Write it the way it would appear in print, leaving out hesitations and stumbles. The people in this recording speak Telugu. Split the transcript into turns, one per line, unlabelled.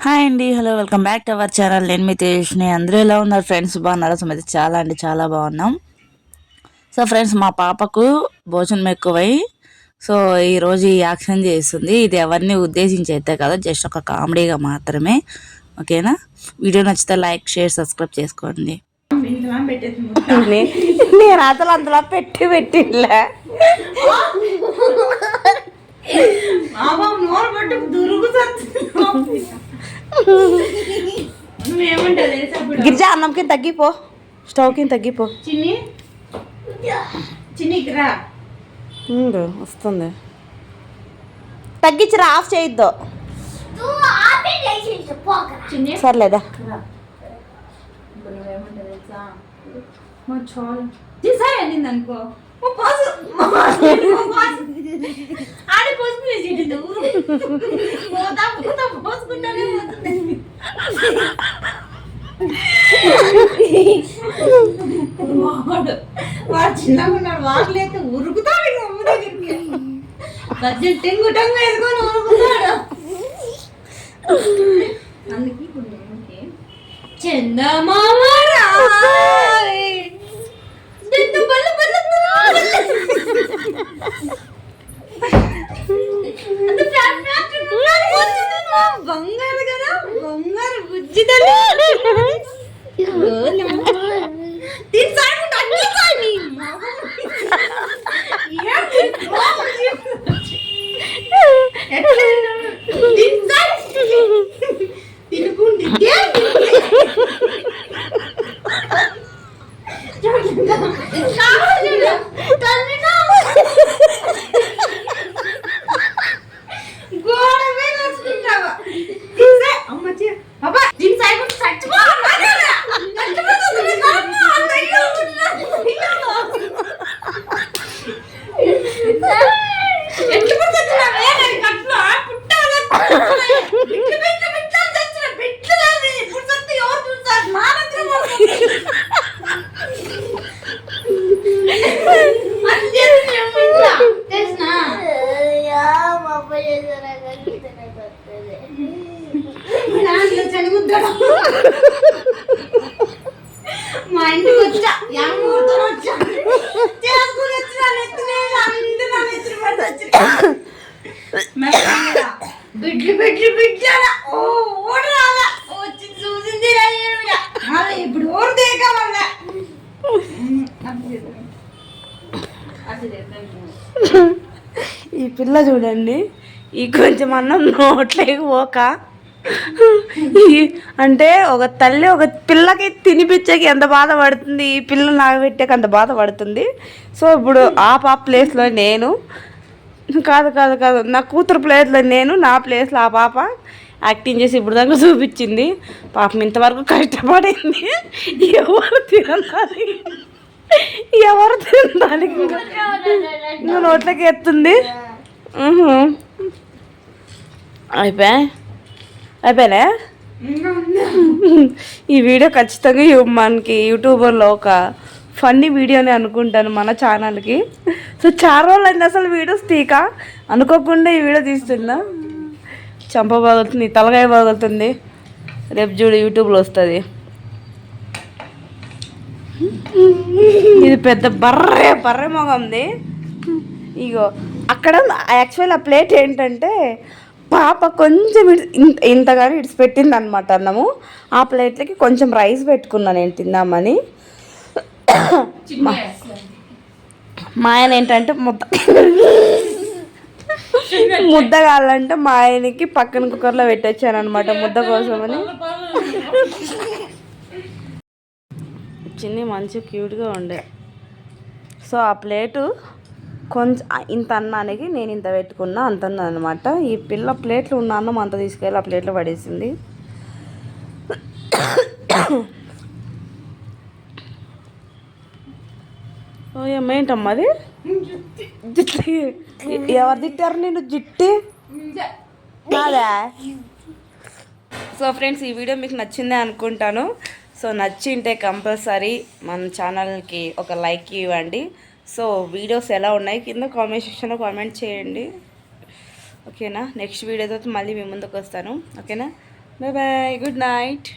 హాయ్ అండి, hello, welcome back to our channel. నేను మీ తేజ్ని. అందరూ ఎలా ఉన్నారు ఫ్రెండ్స్? బాగున్నారా? సో అయితే చాలా అంటే చాలా బాగున్నాం. సో ఫ్రెండ్స్, మా పాపకు భోజనం ఎక్కువై సో ఈరోజు ఈ యాక్షన్ చేస్తుంది. ఇది ఎవరిని ఉద్దేశించి అయితే కదా, జస్ట్ ఒక కామెడీగా మాత్రమే. ఓకేనా? వీడియో నచ్చితే లైక్, షేర్, సబ్స్క్రైబ్ చేసుకోండి.
నేను అసలు అందులో పెట్టిలే గిరిజా అన్నంకి తగ్గిపో, స్టవ్ కి తగ్గిపో. వస్తుంది, తగ్గించరా, ఆఫ్ చేయొద్దు. సర్లేదా?
అనుకో పోసుకుంటానే వాడు చిన్నగా ఉన్నాడు, వాడలేక ఉరుకుతాడు. అమ్మ దగ్గరికి బడ్జెట్ టెంగు టంగు వేసుకొని ఉరుకుతాడు. అందుకే ఇప్పుడు చందమామ బంగారు కదా, బంగారు బుజ్జి మా ఇంటికి వచ్చా, వచ్చా చేసుకుని వచ్చిన బిడ్లు బిడ్లు బిడ్డా వచ్చి చూసింది. ఇప్పుడు ఓరు దేక వల్ల
ఈ పిల్ల చూడండి, ఈ కొంచెం అన్నం నోట్లేక పోక, అంటే ఒక తల్లి ఒక పిల్లకి తినిపించేకి ఎంత బాధపడుతుంది, ఈ పిల్ల నాకు పెట్టాక అంత బాధపడుతుంది. సో ఇప్పుడు ఆ పాప ప్లేస్లో నేను, కాదు కాదు కాదు నా కూతురు ప్లేస్లో నేను, నా ప్లేస్లో ఆ పాప యాక్టింగ్ చేసి ఇప్పుడు దాకా చూపించింది. పాపం ఇంతవరకు కష్టపడింది. ఎవరు తినాలి, ఎవరు తినాలి, ఇంకా నోట్లకి ఎత్తుంది. అయిపోయినా ఈ వీడియో ఖచ్చితంగా మనకి యూట్యూబర్లో ఒక ఫన్నీ వీడియోని అనుకుంటాను మన ఛానల్కి. సో చాలా రోజులు అయింది అసలు వీడియోస్ తీక, అనుకోకుండా ఈ వీడియో తీస్తున్నా. చంప బాగుతుంది, తలకాయ బాగుతుంది. రేపు చూడు యూట్యూబ్లో వస్తుంది. ఇది పెద్ద బర్రె మొగంది. ఇగో అక్కడ యాక్చువల్ ఆ ప్లేట్ ఏంటంటే పాప కొంచెం ఇంతగానే ఇడిచిపెట్టింది అనమాట అన్నము. ఆ ప్లేట్లకి కొంచెం రైస్ పెట్టుకున్నా నేను తిందామని. మా ఆయన ఏంటంటే ముద్ద కావాలంటే మా ఆయనకి పక్కన కుక్కర్లో పెట్టొచ్చాను అనమాట ముద్ద కోసమని. చిన్ని మంచి క్యూట్గా ఉండే. సో ఆ ప్లేటు కొంచెం ఇంత అన్నానికి నేను ఇంత పెట్టుకున్నా, అంత అనమాట. ఈ పిల్ల ప్లేట్లు ఉన్న అన్నం అంత తీసుకెళ్ళి ఆ ప్లేట్లో పడేసింది. ఓ ఏమేంటమ్మా అది? జిట్టి ఎవరు తిట్టారు నేను? జిట్టి కాదా? సో ఫ్రెండ్స్, ఈ వీడియో మీకు నచ్చిందే అనుకుంటాను. సో నచ్చింటే కంపల్సరీ మన ఛానల్కి ఒక లైక్ ఇవ్వండి. సో వీడియోస్ ఎలా ఉన్నాయి కింద కామెంట్ సెక్షన్లో కామెంట్ చేయండి. ఓకేనా? నెక్స్ట్ వీడియోతో మళ్ళీ మీ ముందుకు వస్తాను. ఓకేనా? Bye bye, good night.